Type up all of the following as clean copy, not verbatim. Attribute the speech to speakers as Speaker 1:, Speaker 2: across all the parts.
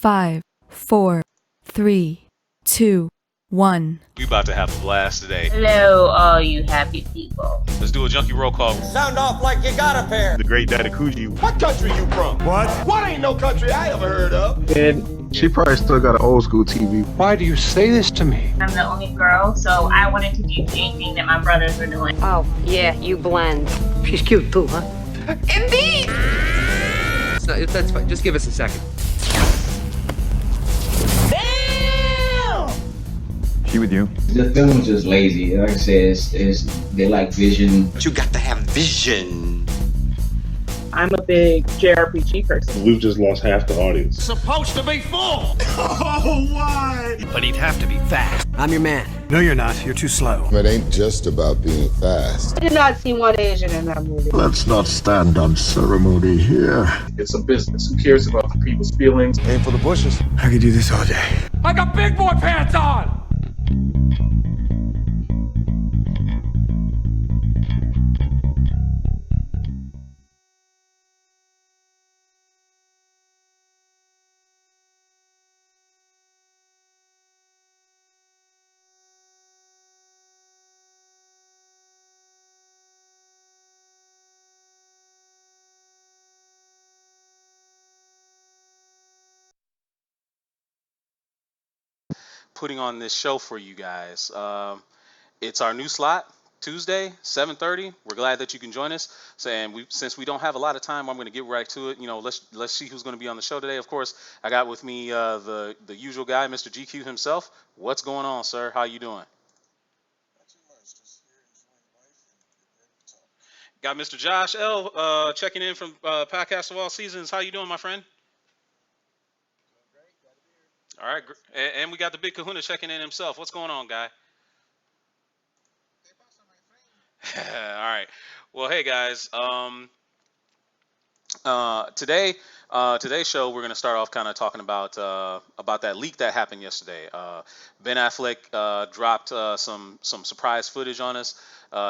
Speaker 1: 5, 4, 3, 2, 1.
Speaker 2: We about to have a blast today.
Speaker 3: Hello, all you happy people.
Speaker 2: Let's do a junkie roll call.
Speaker 4: Sound off like you got a pair.
Speaker 5: The great Dadakuji.
Speaker 4: What country you from?
Speaker 5: What?
Speaker 4: What ain't no country I ever heard of?
Speaker 6: And she probably still got an old school TV.
Speaker 7: Why do you say this to me?
Speaker 3: I'm the only girl, so I wanted to do anything that my brothers were doing.
Speaker 8: Oh, yeah, you blend.
Speaker 9: She's cute too, huh?
Speaker 8: Indeed!
Speaker 7: That's fine. Just give us a second.
Speaker 5: She with you?
Speaker 10: The film's just lazy. Like I said, they like vision.
Speaker 4: But you got to have vision.
Speaker 3: I'm a big JRPG person.
Speaker 11: We've just lost half the audience.
Speaker 4: Supposed to be full.
Speaker 5: Oh, why?
Speaker 7: But he'd have to be fast.
Speaker 9: I'm your man.
Speaker 7: No, you're not. You're too slow.
Speaker 12: It ain't just about being fast.
Speaker 3: I did not see one Asian in that movie.
Speaker 12: Let's not stand on ceremony here.
Speaker 11: It's a business. Who cares about the people's feelings?
Speaker 5: Aim for the bushes.
Speaker 7: I could do this all day.
Speaker 4: I got big boy pants on.
Speaker 2: Putting on this show for you guys. It's our new slot, Tuesday, 7:30. We're glad that you can join us. So, and since we don't have a lot of time, I'm going to get right to it. You know, let's see who's going to be on the show today. Of course, I got with me the usual guy, Mr. GQ himself. What's going on, sir? How you doing?
Speaker 11: Not too much. Just here enjoying life and ready to talk.
Speaker 2: Got Mr. Josh L checking in from Podcast of All Seasons. How you doing, my friend? All right, and we got the big Kahuna checking in himself. What's going on, guy? All right. Well, hey guys. Today's show we're gonna start off kind of talking about that leak that happened yesterday. Ben Affleck dropped some surprise footage on us.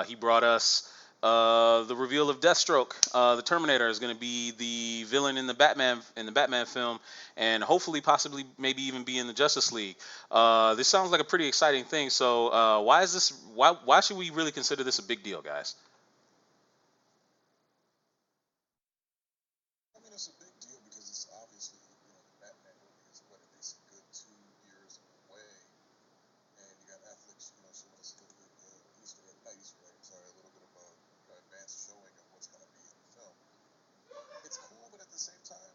Speaker 2: He brought us the reveal of Deathstroke. The Terminator is going to be the villain in the Batman film, and hopefully, possibly, maybe even be in the Justice League. This sounds like a pretty exciting thing. So, why is this? Why should we really consider this a big deal, guys?
Speaker 11: I mean, it's a big deal because it's obviously, the Batman movie is what, at least a good 2 years away, and you got Affleck, showing us a little bit a little bit of a advanced showing of what's going to be in the film. It's cool, but at the same time,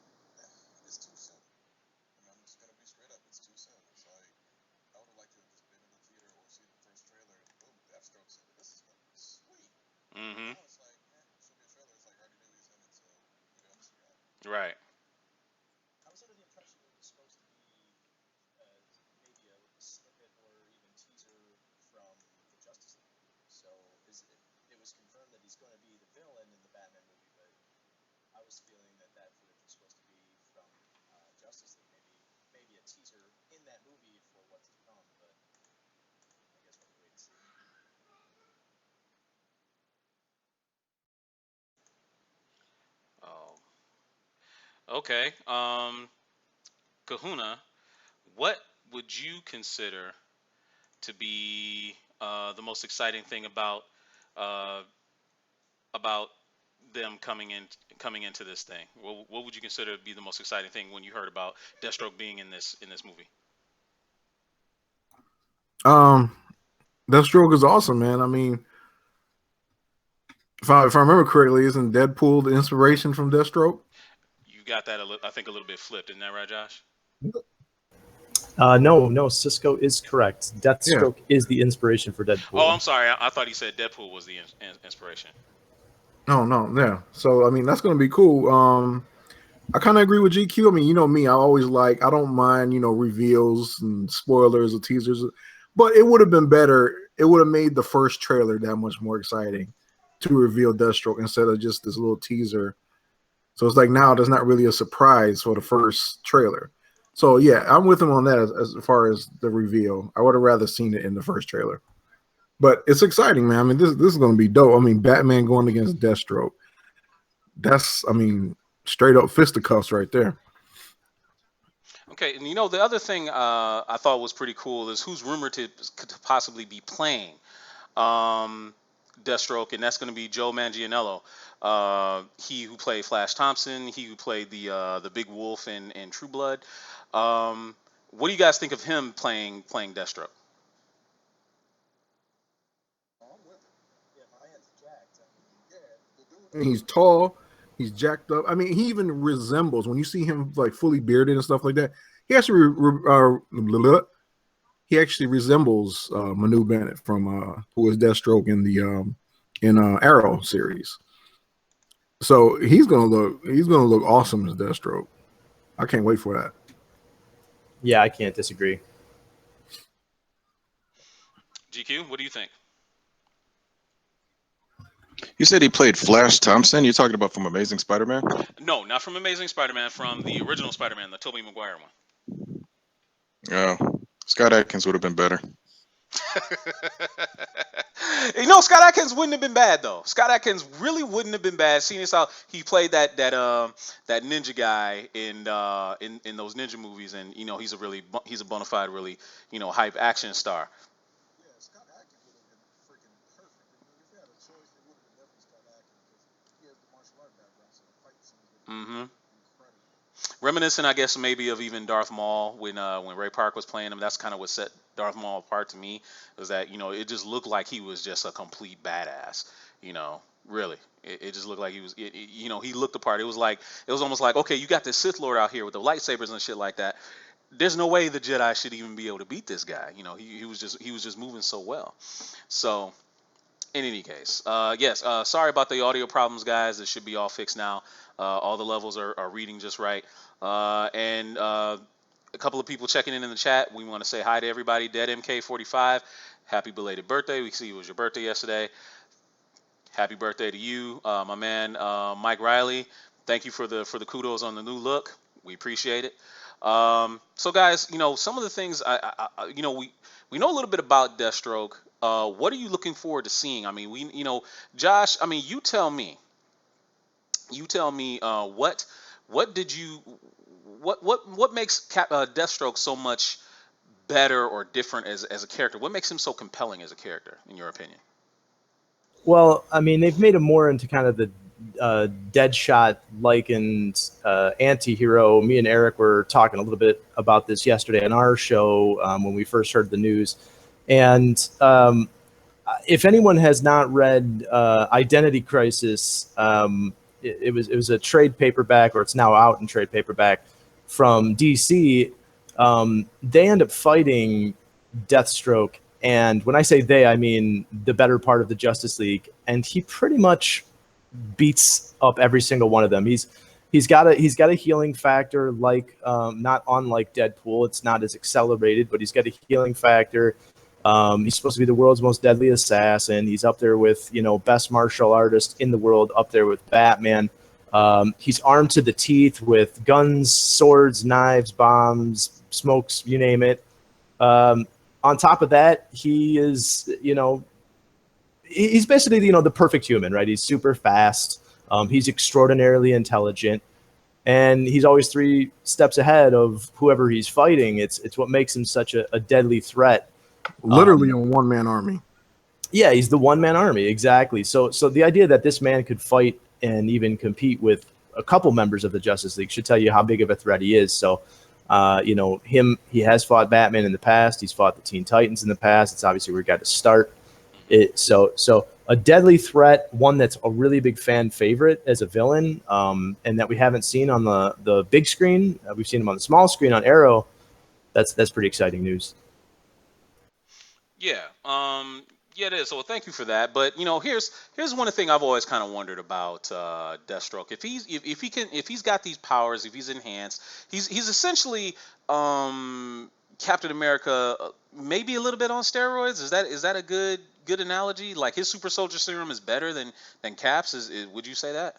Speaker 11: it's too soon. I mean, I'm just going to be straight up. It's too soon. It's like, I would have liked to have just been in the theater or seen the first trailer and boom, Deathstroke's in it. This is going to be sweet.
Speaker 2: Mm-hmm.
Speaker 11: Now it's like, show me a trailer. It's like, I already knew he's in it, so what else you got?
Speaker 2: Right.
Speaker 13: I was under the impression it was supposed to be maybe a snippet or even teaser from the Justice League movie. So it was confirmed that he's going to be the villain in the Batman movie, but I was feeling that footage was supposed to be from Justice League, maybe a teaser in that movie for what's to come. But I guess we'll have to wait and see.
Speaker 2: Oh. Okay. Kahuna, what would you consider to be the most exciting thing about them coming into this thing? What would you consider to be the most exciting thing when you heard about Deathstroke being in this movie?
Speaker 6: Deathstroke is awesome, man. I mean, if I remember correctly, isn't Deadpool the inspiration from Deathstroke?
Speaker 2: You got that, I think, a little bit flipped. Isn't that right, Josh?
Speaker 14: No, Cisco is correct. Deathstroke is the inspiration for Deadpool.
Speaker 2: Oh, I'm sorry. I thought he said Deadpool was the inspiration.
Speaker 6: No, yeah. So, I mean, that's going to be cool. I kind of agree with GQ. I mean, you know me, I don't mind, reveals and spoilers or teasers, but it would have been better. It would have made the first trailer that much more exciting to reveal Deathstroke instead of just this little teaser. So it's like now there's not really a surprise for the first trailer. So yeah, I'm with him on that as far as the reveal. I would have rather seen it in the first trailer. But it's exciting, man. I mean, this is going to be dope. I mean, Batman going against Deathstroke. That's, I mean, straight up fisticuffs right there.
Speaker 2: Okay, and the other thing I thought was pretty cool is who's rumored to possibly be playing Deathstroke, and that's going to be Joe Manganiello. He who played Flash Thompson, he who played the Big Wolf in True Blood. What do you guys think of him playing Deathstroke?
Speaker 6: He's tall. He's jacked up. I mean, he even resembles when you see him like fully bearded and stuff like that. He actually he actually resembles Manu Bennett from who was Deathstroke in the Arrow series. So he's gonna look awesome as Deathstroke. I can't wait for that.
Speaker 14: Yeah, I can't disagree.
Speaker 2: GQ, what do you think?
Speaker 9: You said he played Flash Thompson. You're talking about from Amazing Spider-Man?
Speaker 2: No, not from Amazing Spider-Man, from the original Spider-Man, the Tobey Maguire one.
Speaker 9: Oh, Scott Adkins would have been better.
Speaker 2: Scott Adkins wouldn't have been bad though. Scott Adkins really wouldn't have been bad. Seeing as how he played that ninja guy in those ninja movies, and he's a bona fide really hype action star.
Speaker 11: Yeah, Scott Adkins would have been freaking perfect. If they had a choice, they would have been definitely Scott Adkins because he has the martial art background, so the fight scenes would be incredible.
Speaker 2: Reminiscent, I guess, maybe of even Darth Maul when Ray Park was playing him. That's kind of what set Darth Maul apart to me. Was that it just looked like he was just a complete badass. Really, it just looked like he was. He looked the part. It was almost like, okay, you got this Sith Lord out here with the lightsabers and shit like that. There's no way the Jedi should even be able to beat this guy. He was just moving so well. So, in any case, yes. Sorry about the audio problems, guys. It should be all fixed now. All the levels are reading just right. And a couple of people checking in the chat. We want to say hi to everybody. Dead MK45, happy belated birthday. We see it was your birthday yesterday. Happy birthday to you, my man, Mike Riley. Thank you for the kudos on the new look. We appreciate it. So guys, some of the things we know a little bit about Deathstroke. What are you looking forward to seeing? I mean, Josh. I mean, you tell me. What did you what makes Deathstroke so much better or different as a character? What makes him so compelling as a character, in your opinion?
Speaker 14: Well, I mean, they've made him more into kind of the Deadshot likened anti-hero. Me and Eric were talking a little bit about this yesterday on our show when we first heard the news. And if anyone has not read Identity Crisis, it was a trade paperback, or it's now out in trade paperback from DC. They end up fighting Deathstroke. And when I say they, I mean the better part of the Justice League. And he pretty much beats up every single one of them. He's got a healing factor, like not unlike Deadpool. It's not as accelerated, but he's got a healing factor. He's supposed to be the world's most deadly assassin. He's up there with best martial artist in the world, up there with Batman. He's armed to the teeth with guns, swords, knives, bombs, smokes, you name it. On top of that, he is, he's basically, the perfect human, right? He's super fast. He's extraordinarily intelligent, and he's always 3 steps ahead of whoever he's fighting. It's what makes him such a deadly threat.
Speaker 6: Literally a one-man army.
Speaker 14: Yeah, he's the one-man army, exactly. So the idea that this man could fight and even compete with a couple members of the Justice League should tell you how big of a threat he is. So, he has fought Batman in the past. He's fought the Teen Titans in the past. It's obviously where he got to start. So a deadly threat, one that's a really big fan favorite as a villain, and that we haven't seen on the big screen. We've seen him on the small screen on Arrow. That's pretty exciting news.
Speaker 2: Yeah. Yeah, it is. So thank you for that. But here's one thing I've always kind of wondered about Deathstroke. If he's got these powers, if he's enhanced, he's essentially Captain America, maybe a little bit on steroids. Is that a good analogy? Like his super soldier serum is better than Cap's. Would you say that?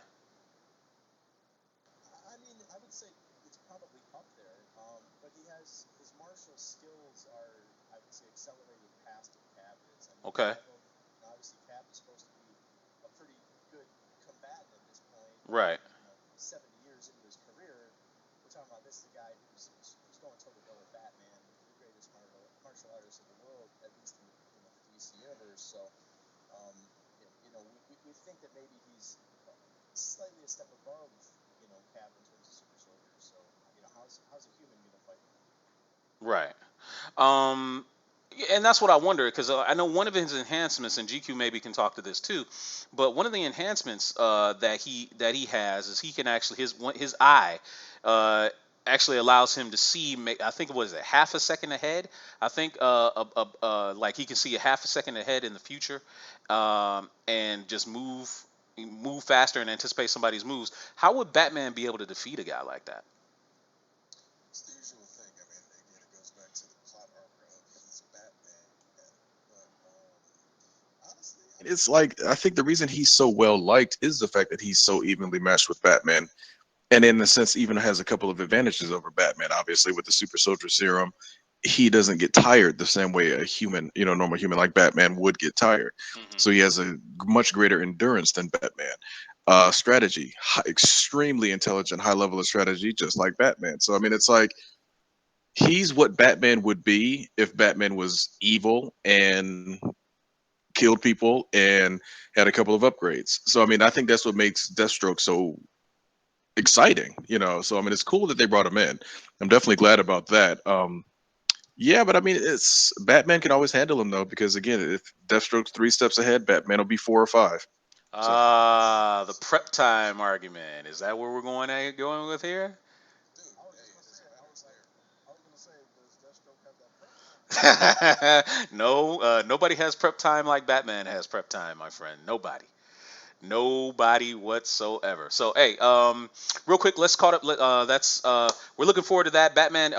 Speaker 13: I mean, I would say it's probably up there, but his martial skills are, I would say, accelerated past what Cap is. I mean,
Speaker 2: Okay.
Speaker 13: Obviously, Cap is supposed to be a pretty good combatant at this point.
Speaker 2: Right.
Speaker 13: 70 years into his career, we're talking about this is the guy who's he's going toe to toe with Batman, the greatest martial artist in the world, at least in the DC universe. So, we think that maybe he's slightly a step above, Cap in terms of super soldier. So, how's a human gonna fight him?
Speaker 2: Right. Um, and that's what I wonder because I know one of his enhancements, and GQ maybe can talk to this too. But one of the enhancements that he has is he can actually his eye actually allows him to see. I think it was a half a second ahead. I think like he can see a half a second ahead in the future, and just move faster and anticipate somebody's moves. How would Batman be able to defeat a guy like that?
Speaker 11: It's the usual thing. I mean, again, it goes back to the plot arc of he's Batman. But honestly,
Speaker 9: It's like I think the reason he's so well liked is the fact that he's so evenly matched with Batman, and in a sense, even has a couple of advantages over Batman. Obviously, with the super soldier serum, he doesn't get tired the same way a human, normal human like Batman would get tired. So he has a much greater endurance than Batman. Strategy, extremely intelligent, high level of strategy, just like Batman. So I mean, it's like he's what Batman would be if Batman was evil and killed people and had a couple of upgrades. So I mean, I think that's what makes Deathstroke so exciting, So I mean, it's cool that they brought him in. I'm definitely glad about that. Yeah, but I mean, it's Batman can always handle him though, because again, if Deathstroke's 3 steps ahead, Batman will be 4 or 5. So
Speaker 2: The prep time argument. Is that where we're going with here?
Speaker 11: dude, I was gonna say, does Deathstroke have that prep time?
Speaker 2: No, nobody has prep time like Batman has prep time, my friend. Nobody whatsoever. So hey, real quick, let's caught up. We're looking forward to that. Batman.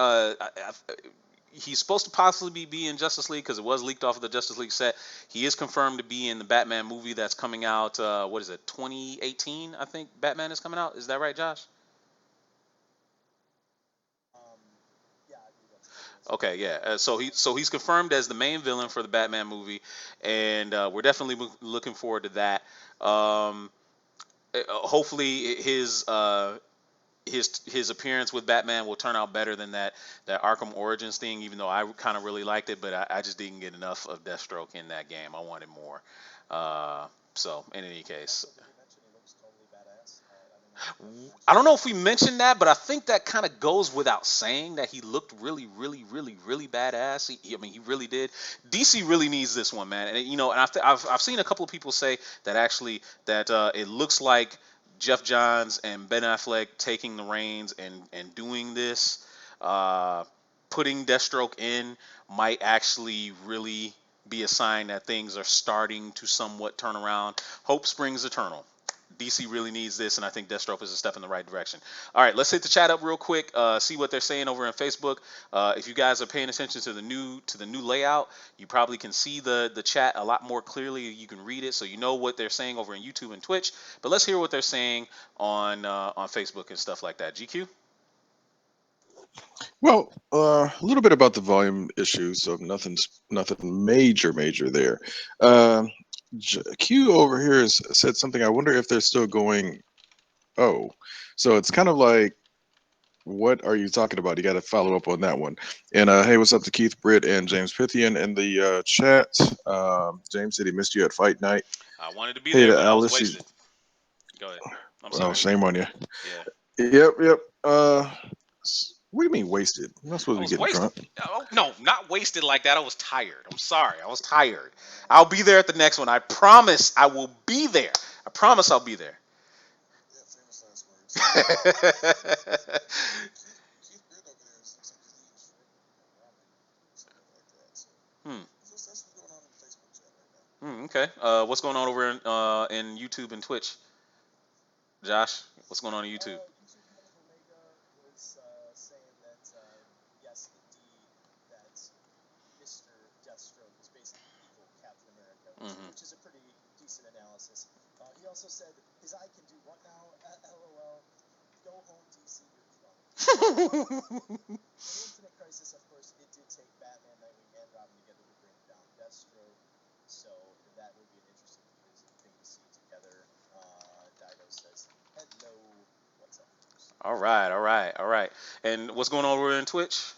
Speaker 2: He's supposed to possibly be in Justice League because it was leaked off of the Justice League set. He is confirmed to be in the Batman movie that's coming out. What is it? 2018, I think. Batman is coming out. Is that right, Josh?
Speaker 13: Yeah, I believe that's
Speaker 2: Okay, yeah. So he's confirmed as the main villain for the Batman movie, and we're definitely looking forward to that. Hopefully his appearance with Batman will turn out better than that Arkham Origins thing. Even though I kind of really liked it, but I just didn't get enough of Deathstroke in that game. I wanted more. So in any case.
Speaker 13: Also, did he mention he looks totally badass?
Speaker 2: I don't know if we mentioned that, but I think that kind of goes without saying that he looked really, really, really, really badass. I mean, he really did. DC really needs this one, man. And I've seen a couple of people say that actually that it looks like Jeff Johns and Ben Affleck taking the reins and doing this, putting Deathstroke in might actually really be a sign that things are starting to somewhat turn around. Hope springs eternal. DC really needs this, and I think Deathstroke is a step in the right direction. All right, let's hit the chat up real quick. See what they're saying over on Facebook. If you guys are paying attention to the new layout, you probably can see the chat a lot more clearly. You can read it, so you know what they're saying over on YouTube and Twitch. But let's hear what they're saying on Facebook and stuff like that. GQ.
Speaker 9: well, a little bit about the volume issue, so nothing major there. Uh, Q over here has said something. I wonder if they're still going. Oh, so it's kind of like, what are you talking about? You got to follow up on that one. And hey, what's up to Keith Britt and James Pythian in the chat? James said he missed you at fight night.
Speaker 2: I wanted to be
Speaker 9: Hey
Speaker 2: there,
Speaker 9: to
Speaker 2: but I was
Speaker 9: Alice.
Speaker 2: wasted. Go ahead. I'm
Speaker 9: Well,
Speaker 2: sorry.
Speaker 9: shame on you.
Speaker 2: Yeah.
Speaker 9: Yep. What do you mean wasted? You're not supposed
Speaker 2: I
Speaker 9: to be
Speaker 2: was
Speaker 9: getting
Speaker 2: wasted.
Speaker 9: drunk.
Speaker 2: Oh, no, not wasted like that. I was tired. I'm sorry. I was tired. I'll be there at the next one. I promise I will be there. I promise I'll be there.
Speaker 11: Yeah, famous last words. Keith Britt over there looks like he's eating shrimp and ramen, something like that. So that's what's going on in the Facebook chat right now.
Speaker 2: Okay. What's going on over in YouTube and Twitch? Josh, what's going on in YouTube?
Speaker 13: YouTube Head of Omega was saying that yes, indeed, that Mr. Deathstroke is basically evil Captain America, which is a pretty decent analysis. He also said his eye can do what now? LOL. Go home, DC. You're drunk. In Infinite Crisis, of course, it did take Batman, Nightwing, and Robin together to bring down Deathstroke. So that will be an interesting thing to see together. Dido says, "Hello, what's up?"
Speaker 2: All right, all right, all right. And what's going on over in Twitch?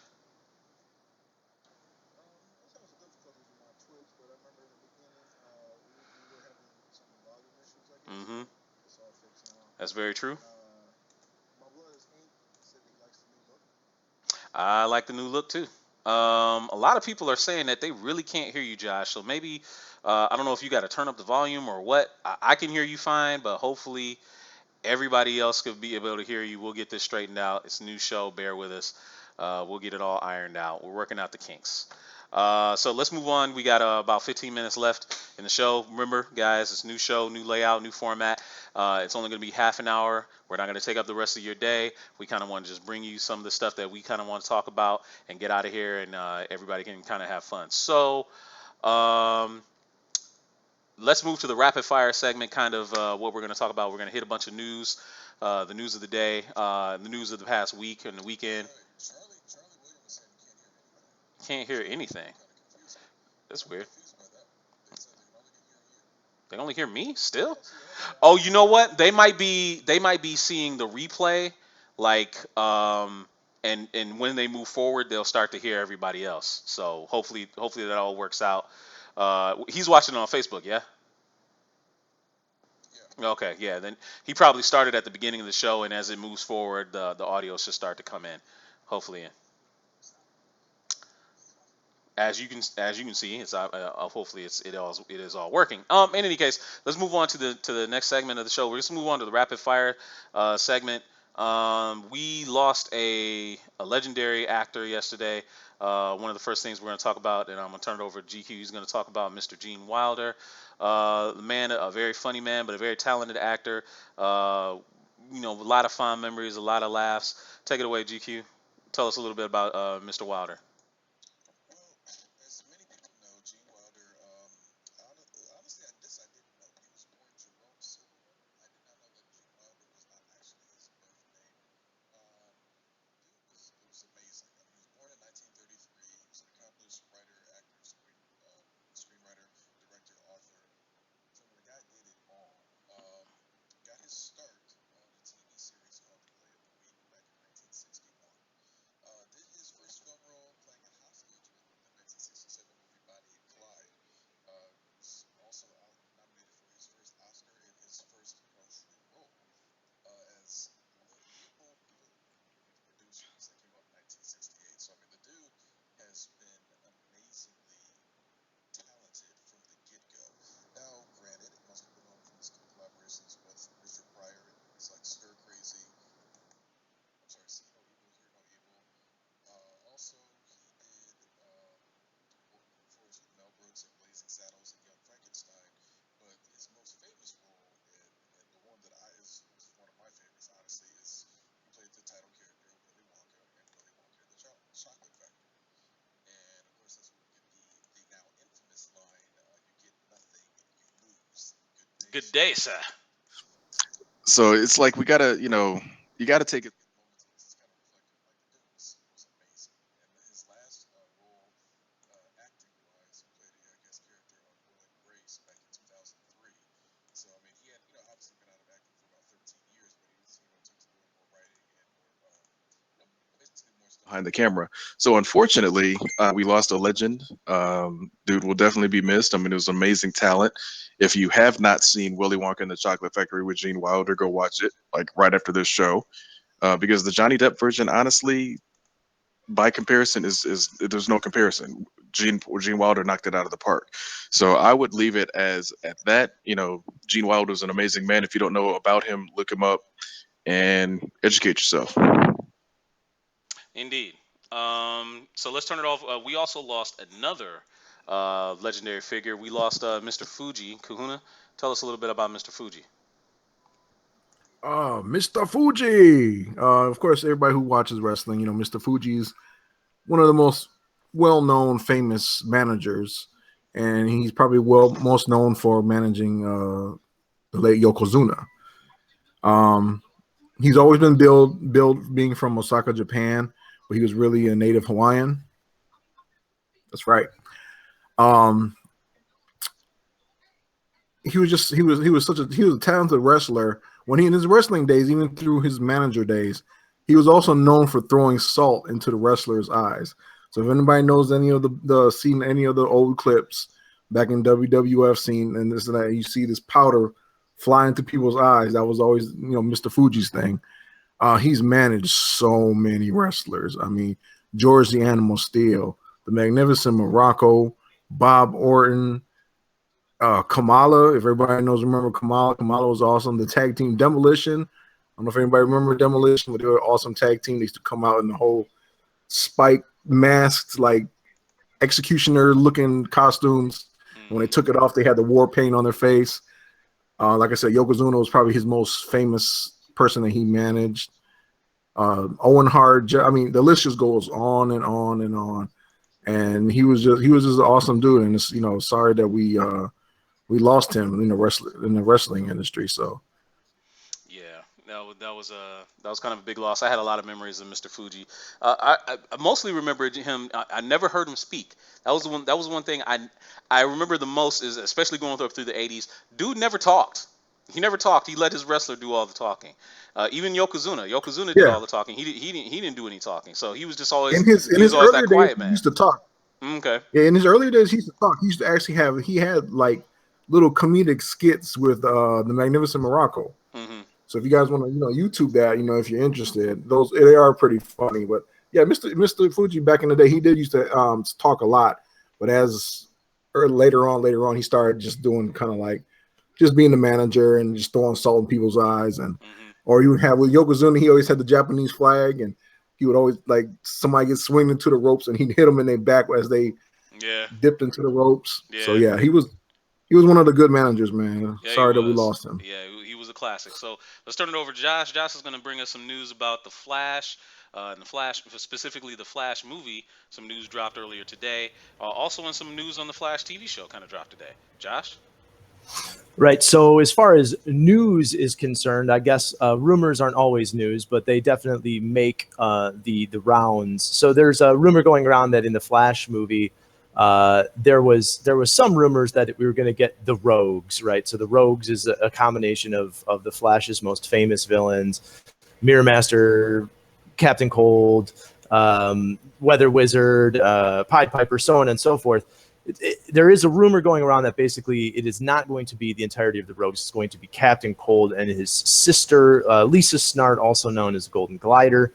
Speaker 11: I was having some difficulties with my Twitch, but I remember in the beginning we were having some volume issues, I guess.
Speaker 2: Mm-hmm.
Speaker 11: It's all fixed now.
Speaker 2: That's very true.
Speaker 11: My blood is ink. Said he likes the new look.
Speaker 2: I like the new look too. A lot of people are saying that they really can't hear you, Josh. So maybe I don't know if you got to turn up the volume or what. I can hear you fine, but hopefully everybody else could be able to hear you. We'll get this straightened out. It's a new show. Bear with us. We'll get it all ironed out. We're working out the kinks. So let's move on. We got about 15 minutes left in the show. Remember, guys, it's new show, new layout, new format. It's only going to be half an hour. We're not going to take up the rest of your day. We kind of want to just bring you some of the stuff that we kind of want to talk about and get out of here, and everybody can kind of have fun. So let's move to the rapid fire segment, kind of what we're going to talk about. We're going to hit a bunch of news, the news of the day, the news of the past week and the weekend.
Speaker 11: Charlie Williams said he can't hear anything.
Speaker 2: Can't hear anything. That's weird.
Speaker 11: Confused by that. They said they can only hear you.
Speaker 2: They only hear me still?
Speaker 11: Yeah, see,
Speaker 2: Oh, you know what? They might be seeing the replay, like and when they move forward, they'll start to hear everybody else. So hopefully that all works out. He's watching it on Facebook, yeah? Okay, yeah. Then he probably started at the beginning of the show, and as it moves forward, the audio should start to come in, hopefully. As you can see, it's hopefully it is all working. In any case, let's move on to the next segment of the show. We're just move on to the rapid fire segment. We lost a legendary actor yesterday. One of the first things we're going to talk about, and I'm going to turn it over to GQ. He's going to talk about Mr. Gene Wilder. The man, a very funny man, but a very talented actor. A lot of fond memories, a lot of laughs. Take it away, GQ. Tell us a little bit about Mr. Wilder.
Speaker 11: Well, as many people know, Gene Wilder, honestly, this I didn't know. He was born Jerome Silverman. I did not know that Gene Wilder was not actually his birth name. Dude was amazing. I mean, he was born in 1933. He was an accomplished writer, actor, screenwriter, director, author. So, I mean, the guy did it all. Got his start on a TV series called The Play of the Week back in 1961. Did his first film role playing a hostage in the 1967 movie Bonnie and Clyde. Was also nominated for his first Oscar and his first true role as Leopold Bloom, one of the producers that came out in 1968. So I mean, the dude has been amazingly talented from the get-go. Now, granted, most people know him from his collaborations with Richard Pryor and movies like Stir Crazy. I'm sorry, See No Evil, Hear No Evil. Also, he did performance with Mel Brooks in Blazing Saddles and Young Frankenstein. But his most famous role, and the one that is one of my favorites, honestly, is he played the title character of Willy Wonka and Willy Wonka and the Chocolate Factory. And of course, that's where we get the now infamous line, "You get nothing, you lose."
Speaker 2: Good day, sir.
Speaker 9: So it's like you gotta take it.
Speaker 11: Moments and just kind of reflecting, like the dude was amazing. And his last role, acting wise, he played a guest character on Will and Grace back in 2003. So I mean, he had obviously been out of acting for about 13 years, but he's took to doing more writing and more basically more stuff
Speaker 9: Behind the camera. So unfortunately, we lost a legend. Dude will definitely be missed. I mean, it was amazing talent. If you have not seen Willy Wonka and the Chocolate Factory with Gene Wilder, go watch it like right after this show, because the Johnny Depp version, honestly, by comparison, is there's no comparison. Gene Wilder knocked it out of the park. So I would leave it as at that. Gene Wilder is an amazing man. If you don't know about him, look him up and educate yourself.
Speaker 2: Indeed. So let's turn it off. We also lost another legendary figure. We lost Mr. Fuji. Kahuna, tell us a little bit about Mr. Fuji.
Speaker 6: Mr. Fuji. Of course, everybody who watches wrestling, Mr. Fuji's one of the most well-known, famous managers, and he's probably most known for managing the late Yokozuna. He's always been billed being from Osaka, Japan, but he was really a native Hawaiian. That's right. He was a talented wrestler when he in his wrestling days, even through his manager days, he was also known for throwing salt into the wrestlers' eyes. So if anybody knows any of the seen any of the old clips back in WWF scene and this and that, you see this powder fly into people's eyes. That was always, Mr. Fuji's thing. He's managed so many wrestlers. I mean, George the Animal Steel, the Magnificent Morocco, Bob Orton, Kamala. If everybody remember Kamala. Kamala was awesome. The tag team Demolition. I don't know if anybody remember Demolition, but they were an awesome tag team. They used to come out in the whole spike masked, like executioner looking costumes. And when they took it off, they had the war paint on their face. Like I said, Yokozuna was probably his most famous person that he managed. Owen Hart. I mean, the list just goes on and on and on. And he was just an awesome dude. And it's, sorry that we lost him in the wrestling industry. So.
Speaker 2: That was kind of a big loss. I had a lot of memories of Mr. Fuji. I mostly remembered him. I never heard him speak. That was one thing I remember the most, is especially going through the 80s. Dude never talked. He never talked. He let his wrestler do all the talking. Even Yokozuna. Yokozuna did all the talking. He didn't do any talking. So he was just always
Speaker 6: in his
Speaker 2: always
Speaker 6: earlier
Speaker 2: that quiet
Speaker 6: days,
Speaker 2: man.
Speaker 6: He used to talk.
Speaker 2: Okay.
Speaker 6: Yeah, in his earlier days, he used to talk. He used to actually he had like little comedic skits with the Magnificent Morocco.
Speaker 2: Mm-hmm.
Speaker 6: So if you guys want to, YouTube that, if you're interested, they are pretty funny. But yeah, Mr. Fuji back in the day, he did used to talk a lot. But later on, he started just doing kind of like just being the manager and just throwing salt in people's eyes. And or you would have with Yokozuna, he always had the Japanese flag, and he would always like somebody get swinging into the ropes, and he'd hit them in their back as they dipped into the ropes.
Speaker 2: Yeah.
Speaker 6: So yeah, he was one of the good managers, man. Sorry that we lost him.
Speaker 2: Yeah, he was a classic. So let's turn it over to Josh. Josh is going to bring us some news about the Flash, and the Flash, specifically the Flash movie. Some news dropped earlier today. Also, and some news on the Flash TV show kind of dropped today. Josh?
Speaker 14: Right. So as far as news is concerned, I guess rumors aren't always news, but they definitely make the rounds. So there's a rumor going around that in the Flash movie, there was some rumors that we were going to get the Rogues, right? So the Rogues is a combination of the Flash's most famous villains: Mirror Master, Captain Cold, Weather Wizard, Pied Piper, so on and so forth. There is a rumor going around that basically it is not going to be the entirety of the Rogues. It's going to be Captain Cold and his sister, Lisa Snart, also known as Golden Glider.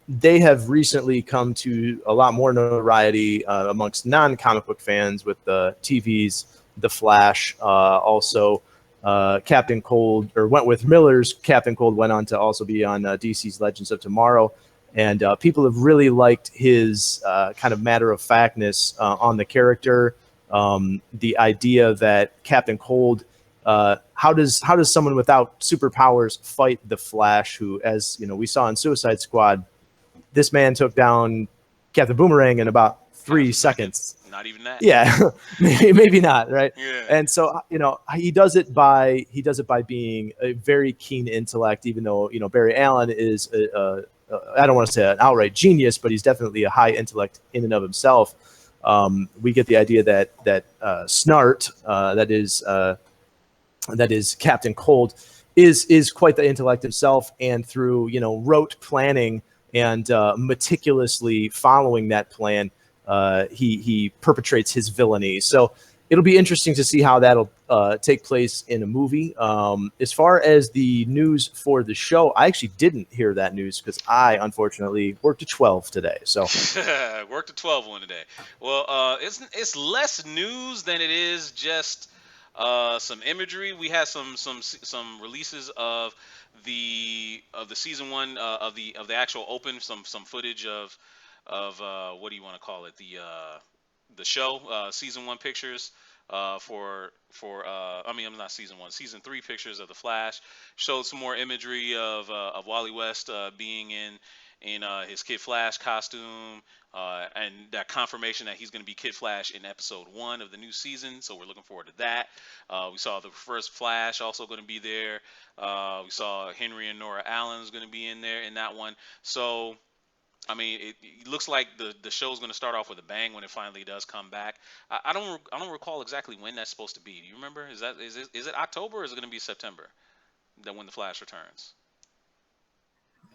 Speaker 14: They have recently come to a lot more notoriety amongst non-comic book fans with the TV's The Flash. Also, Captain Cold, or Wentworth Miller's Captain Cold, went on to also be on DC's Legends of Tomorrow. And people have really liked his kind of matter-of-factness on the character. The idea that Captain Cold, how does someone without superpowers fight the Flash, who, as we saw in Suicide Squad, this man took down Captain Boomerang in about 3 seconds.
Speaker 2: Not even that.
Speaker 14: Yeah, maybe not, right?
Speaker 2: Yeah.
Speaker 14: And so he does it by being a very keen intellect, even though Barry Allen is I don't want to say an outright genius, but he's definitely a high intellect in and of himself. We get the idea that Snart, that is Captain Cold, is quite the intellect himself, and through rote planning and meticulously following that plan, he perpetrates his villainy. So it'll be interesting to see how that'll take place in a movie. As far as the news for the show, I actually didn't hear that news because I unfortunately worked at 12 today. So
Speaker 2: worked at 12 one today. Well, it's less news than it is just some imagery. We had some releases of the season 1 of the actual open, some footage of what do you want to call it, the show, season 1 pictures for I'm not season 1, season 3 pictures of the Flash. Showed some more imagery of Wally West being in his Kid Flash costume, and that confirmation that he's going to be Kid Flash in episode 1 of the new season. So we're looking forward to that. We saw the first Flash also going to be there. We saw Henry and Nora Allen's going to be in there in that one. So I mean, it looks like the show's going to start off with a bang when it finally does come back. I don't recall exactly when that's supposed to be. Do you remember? Is it October, or is it going to be September? when the Flash returns?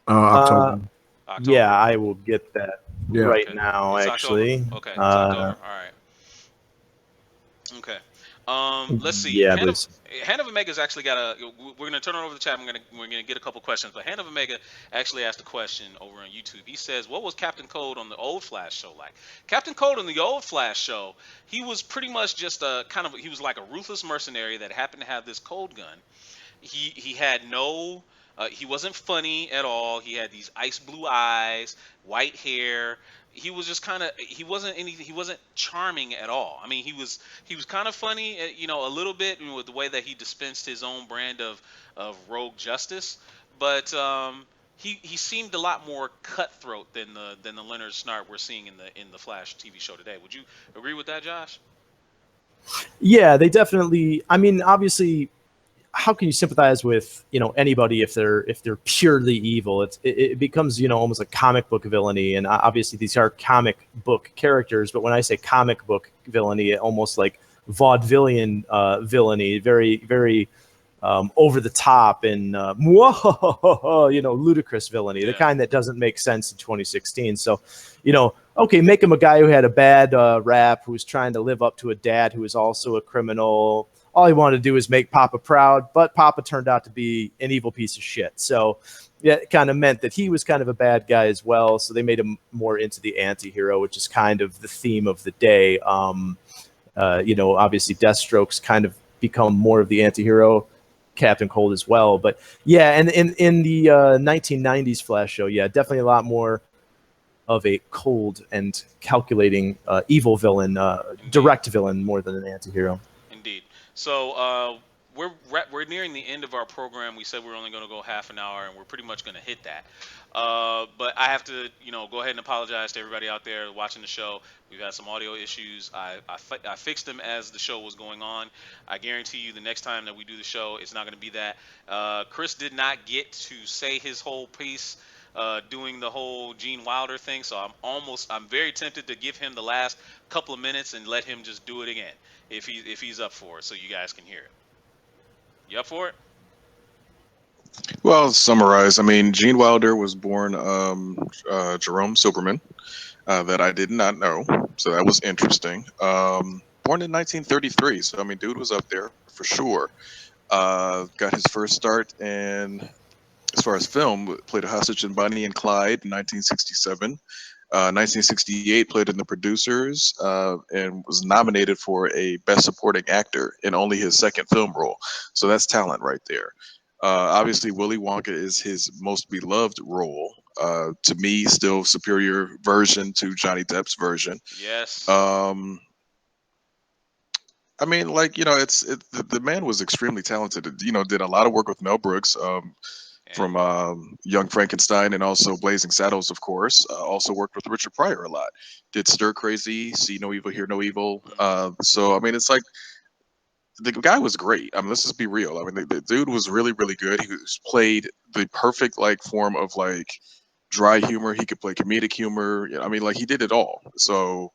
Speaker 6: October.
Speaker 2: October.
Speaker 14: Yeah, I will get that right
Speaker 2: Okay.
Speaker 14: now.
Speaker 2: It's
Speaker 14: Actually,
Speaker 2: October. Okay, it's October. All right. Okay. Let's see.
Speaker 14: Yeah, but
Speaker 2: Hand of Omega's actually got a. We're gonna turn it over to the chat. We're gonna get a couple questions. But Hand of Omega actually asked a question over on YouTube. He says, "What was Captain Cold on the old Flash show like?" Captain Cold on the old Flash show, he was pretty much just a kind of. He was like a ruthless mercenary that happened to have this cold gun. He had no. He wasn't funny at all. He had these ice blue eyes, white hair. He was just kind of. He wasn't charming at all. I mean, he was kind of funny, a little bit with the way that he dispensed his own brand of rogue justice. But he seemed a lot more cutthroat than the Leonard Snart we're seeing in the Flash TV show today. Would you agree with that, Josh?
Speaker 14: yeah, they definitely. I mean, obviously, how can you sympathize with anybody if they're purely evil? It becomes almost like comic book villainy, and obviously these are comic book characters. But when I say comic book villainy, almost like vaudevillian villainy, very very over the top and ludicrous villainy, the kind that doesn't make sense in 2016. So, okay, make him a guy who had a bad rap, who was trying to live up to a dad who was also a criminal. All he wanted to do was make Papa proud, but Papa turned out to be an evil piece of shit. So yeah, it kind of meant that he was kind of a bad guy as well. So they made him more into the anti-hero, which is kind of the theme of the day. Obviously Deathstroke's kind of become more of the anti-hero, Captain Cold as well. But yeah, and in the 1990s Flash show, yeah, definitely a lot more of a cold and calculating evil villain, direct villain more than an anti-hero.
Speaker 2: Indeed. So we're nearing the end of our program. We said we were only going to go half an hour, and we're pretty much going to hit that. But I have to, go ahead and apologize to everybody out there watching the show. We've had some audio issues. I fixed them as the show was going on. I guarantee you the next time that we do the show, it's not going to be that. Chris did not get to say his whole piece doing the whole Gene Wilder thing, so I'm very tempted to give him the last couple of minutes and let him just do it again if he's up for it, so you guys can hear it. You up for it?
Speaker 9: Well, summarize. I mean, Gene Wilder was born Jerome Silberman, that I did not know, so that was interesting. Born in 1933, so I mean, dude was up there for sure. Got his first start in, as far as film, played a hostage in Bonnie and Clyde in 1967. 1968, played in The Producers, and was nominated for a Best Supporting Actor in only his second film role. So that's talent right there. Obviously, Willy Wonka is his most beloved role. To me, still superior version to Johnny Depp's version.
Speaker 2: Yes.
Speaker 9: I mean, the man was extremely talented. Did a lot of work with Mel Brooks. From Young Frankenstein and also Blazing Saddles, of course. Also worked with Richard Pryor a lot. Did Stir Crazy, See No Evil, Hear No Evil. So, I mean, it's like the guy was great. I mean, let's just be real. I mean, the dude was really, really good. He played the perfect form of dry humor. He could play comedic humor. I mean, he did it all. So,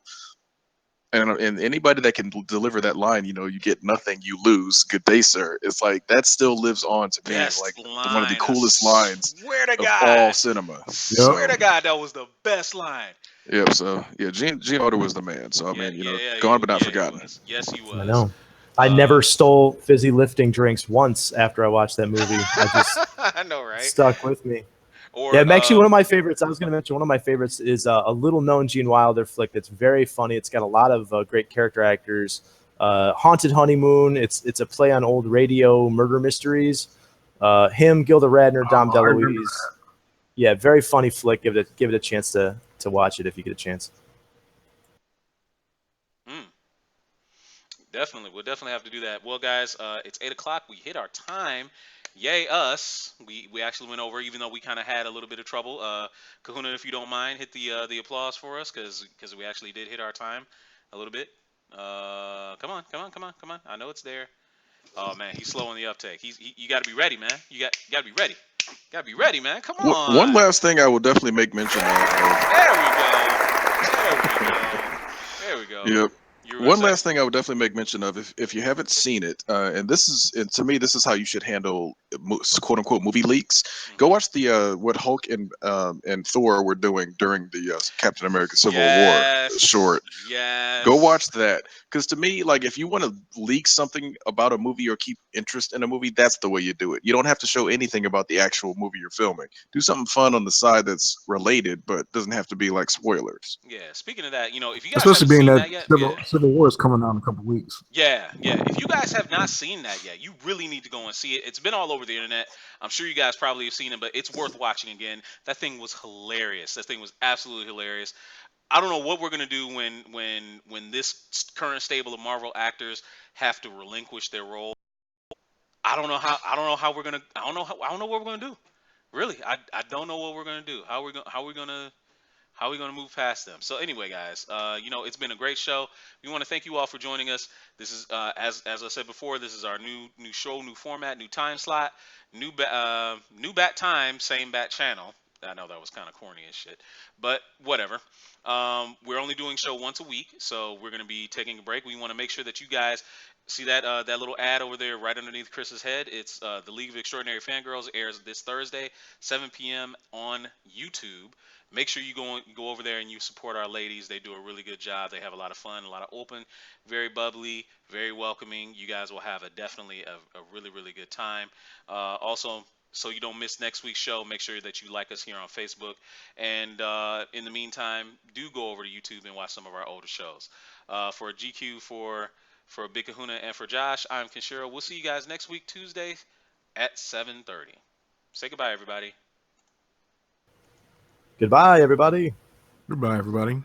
Speaker 9: and anybody that can deliver that line, you get nothing, you lose. Good day, sir. It's that still lives on to me as one of the coolest lines of all cinema.
Speaker 2: Swear to God, that was the best line.
Speaker 9: Yep. So yeah, Gene Wilder was the man. So I mean, gone but not forgotten.
Speaker 2: Yes, he was.
Speaker 14: I know. I never stole fizzy lifting drinks once after I watched that movie. I just
Speaker 2: I know, right?
Speaker 14: Stuck with me. Actually, one of my favorites, I was going to mention one of my favorites is a little-known Gene Wilder flick that's very funny. It's got a lot of great character actors. Haunted Honeymoon, it's a play on old radio murder mysteries. Him, Gilda Radner, Dom DeLuise. Yeah, very funny flick. Give it a chance to watch it if you get a chance.
Speaker 2: Definitely. We'll definitely have to do that. Well, guys, it's 8 o'clock. We hit our time. Yay us. We actually went over, even though we kind of had a little bit of trouble. Kahuna, if you don't mind, hit the applause for us, because we actually did hit our time a little bit. Come on. I know it's there. Oh man, he's slow on the uptake. You got to be ready, man. You got to be ready. Got to be ready, man. Come on.
Speaker 9: One last thing I will definitely make mention of.
Speaker 2: There we go. There we go.
Speaker 9: Yep.
Speaker 2: You
Speaker 9: One last thing I would definitely make mention of, if you haven't seen it, and to me, this is how you should handle quote unquote movie leaks. Go watch the what Hulk and Thor were doing during the Captain America Civil War short.
Speaker 2: Yes.
Speaker 9: Go watch that, because to me, like, if you want to leak something about a movie or keep interest in a movie, that's the way you do it. You don't have to show anything about the actual movie you're filming. Do something fun on the side that's related, but doesn't have to be like spoilers.
Speaker 2: Yeah. Speaking of that, if you guys
Speaker 6: Especially
Speaker 2: haven't
Speaker 6: being
Speaker 2: seen
Speaker 6: that
Speaker 2: that yet,
Speaker 6: Civil War is coming out in a couple weeks.
Speaker 2: Yeah. If you guys have not seen that yet, you really need to go and see it. It's been all over the internet. I'm sure you guys probably have seen it, but it's worth watching again. That thing was hilarious. That thing was absolutely hilarious. I don't know what we're gonna do when this current stable of Marvel actors have to relinquish their role. I don't know how we're gonna. I don't know what we're gonna do. Really, I don't know what we're gonna do. How we gonna move past them? So anyway, guys, it's been a great show. We want to thank you all for joining us. This is as I said before, this is our new show, new format, new time slot, new bat time, same bat channel. I know that was kind of corny as shit, but whatever. We're only doing show once a week, so we're gonna be taking a break. We want to make sure that you guys see that that little ad over there right underneath Chris's head. It's the League of Extraordinary Fangirls airs this Thursday, 7 p.m. on YouTube. Make sure you go over there and you support our ladies. They do a really good job. They have a lot of fun, a lot of open, very bubbly, very welcoming. You guys will have definitely a really, really good time. Also, so you don't miss next week's show, make sure that you like us here on Facebook. And in the meantime, do go over to YouTube and watch some of our older shows. For GQ, for Big Kahuna, and for Josh, I'm Kenshiro. We'll see you guys next week, Tuesday at 7:30. Say goodbye, everybody.
Speaker 14: Goodbye, everybody.
Speaker 6: Goodbye, everybody.